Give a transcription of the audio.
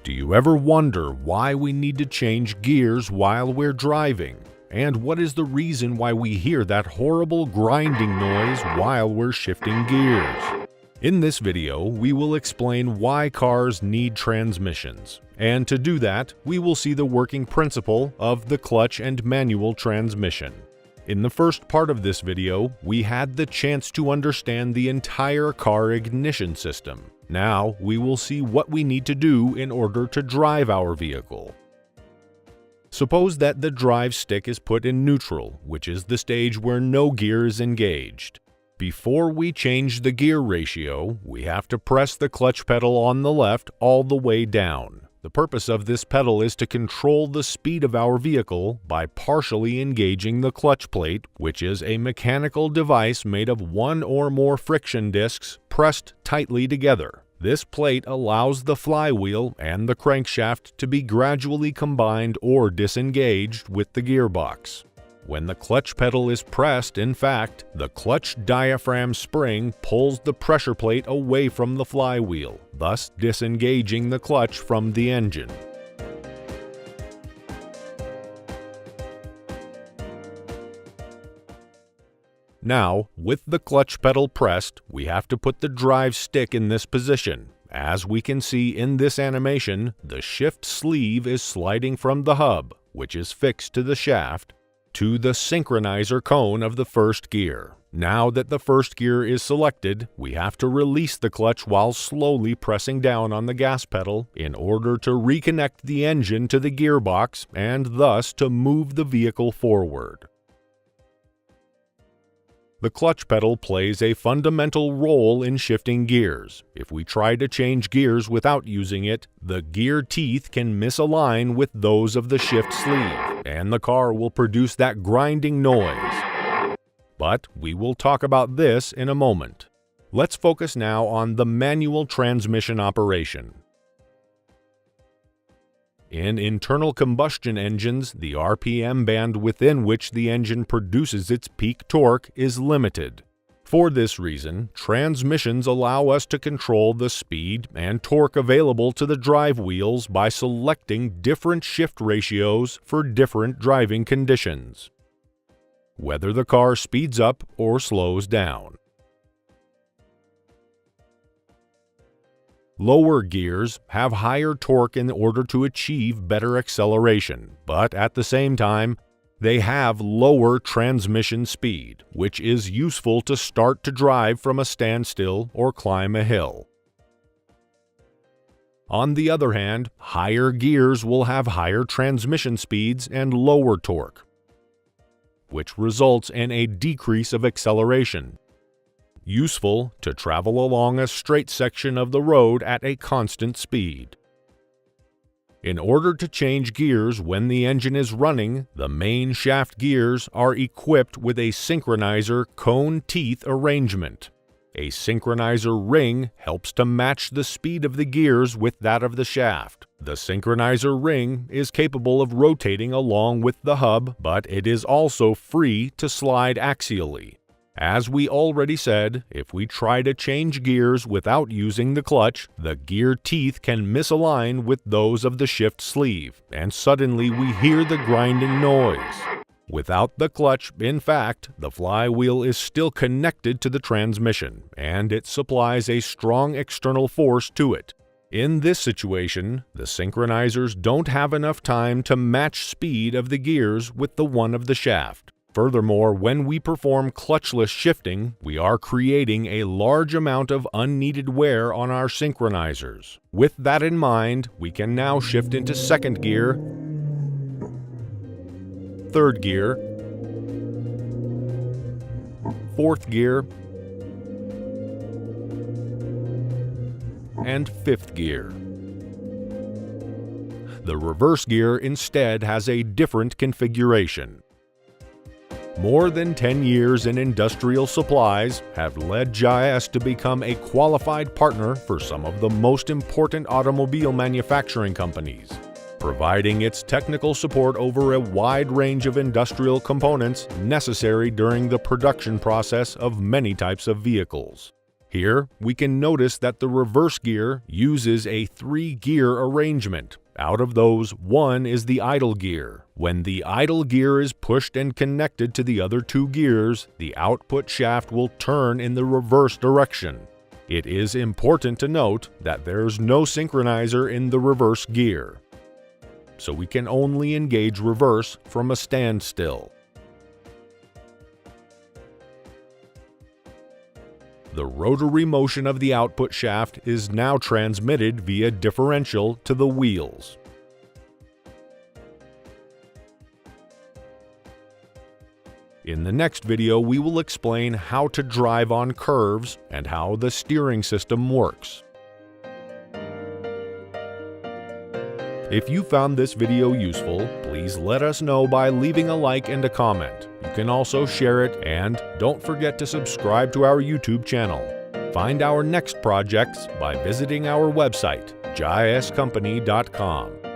Do you ever wonder why we need to change gears while we're driving? And what is the reason why we hear that horrible grinding noise while we're shifting gears? In this video, we will explain why cars need transmissions. And to do that, we will see the working principle of the clutch and manual transmission. In the first part of this video, we had the chance to understand the entire car ignition system. Now, we will see what we need to do in order to drive our vehicle. Suppose that the drive stick is put in neutral, which is the stage where no gear is engaged. Before we change the gear ratio, we have to press the clutch pedal on the left all the way down. The purpose of this pedal is to control the speed of our vehicle by partially engaging the clutch plate, which is a mechanical device made of one or more friction discs pressed tightly together. This plate allows the flywheel and the crankshaft to be gradually combined or disengaged with the gearbox. When the clutch pedal is pressed, in fact, the clutch diaphragm spring pulls the pressure plate away from the flywheel, thus disengaging the clutch from the engine. Now, with the clutch pedal pressed, we have to put the drive stick in this position. As we can see in this animation, the shift sleeve is sliding from the hub, which is fixed to the shaft, to the synchronizer cone of the first gear. Now that the first gear is selected, we have to release the clutch while slowly pressing down on the gas pedal in order to reconnect the engine to the gearbox and thus to move the vehicle forward. The clutch pedal plays a fundamental role in shifting gears. If we try to change gears without using it, the gear teeth can misalign with those of the shift sleeve, and the car will produce that grinding noise. But we will talk about this in a moment. Let's focus now on the manual transmission operation. In internal combustion engines, the RPM band within which the engine produces its peak torque is limited. For this reason, transmissions allow us to control the speed and torque available to the drive wheels by selecting different shift ratios for different driving conditions, whether the car speeds up or slows down. Lower gears have higher torque in order to achieve better acceleration, but at the same time, they have lower transmission speed, which is useful to start to drive from a standstill or climb a hill. On the other hand, higher gears will have higher transmission speeds and lower torque, which results in a decrease of acceleration, useful to travel along a straight section of the road at a constant speed. In order to change gears when the engine is running, the main shaft gears are equipped with a synchronizer cone teeth arrangement. A synchronizer ring helps to match the speed of the gears with that of the shaft. The synchronizer ring is capable of rotating along with the hub, but it is also free to slide axially. As we already said, if we try to change gears without using the clutch, the gear teeth can misalign with those of the shift sleeve, and suddenly we hear the grinding noise. Without the clutch, in fact, the flywheel is still connected to the transmission, and it supplies a strong external force to it. In this situation, the synchronizers don't have enough time to match speed of the gears with the one of the shaft. Furthermore, when we perform clutchless shifting, we are creating a large amount of unneeded wear on our synchronizers. With that in mind, we can now shift into second gear, third gear, fourth gear, and fifth gear. The reverse gear instead has a different configuration. More than 10 years in industrial supplies have led JIS to become a qualified partner for some of the most important automobile manufacturing companies, providing its technical support over a wide range of industrial components necessary during the production process of many types of vehicles. Here, we can notice that the reverse gear uses a 3-gear arrangement. Out of those, 1 is the idle gear. When the idle gear is pushed and connected to the other 2 gears, the output shaft will turn in the reverse direction. It is important to note that there's no synchronizer in the reverse gear, so we can only engage reverse from a standstill. The rotary motion of the output shaft is now transmitted via differential to the wheels. In the next video, we will explain how to drive on curves and how the steering system works. If you found this video useful, please let us know by leaving a like and a comment. You can also share it, and don't forget to subscribe to our YouTube channel. Find our next projects by visiting our website, JIScompany.com.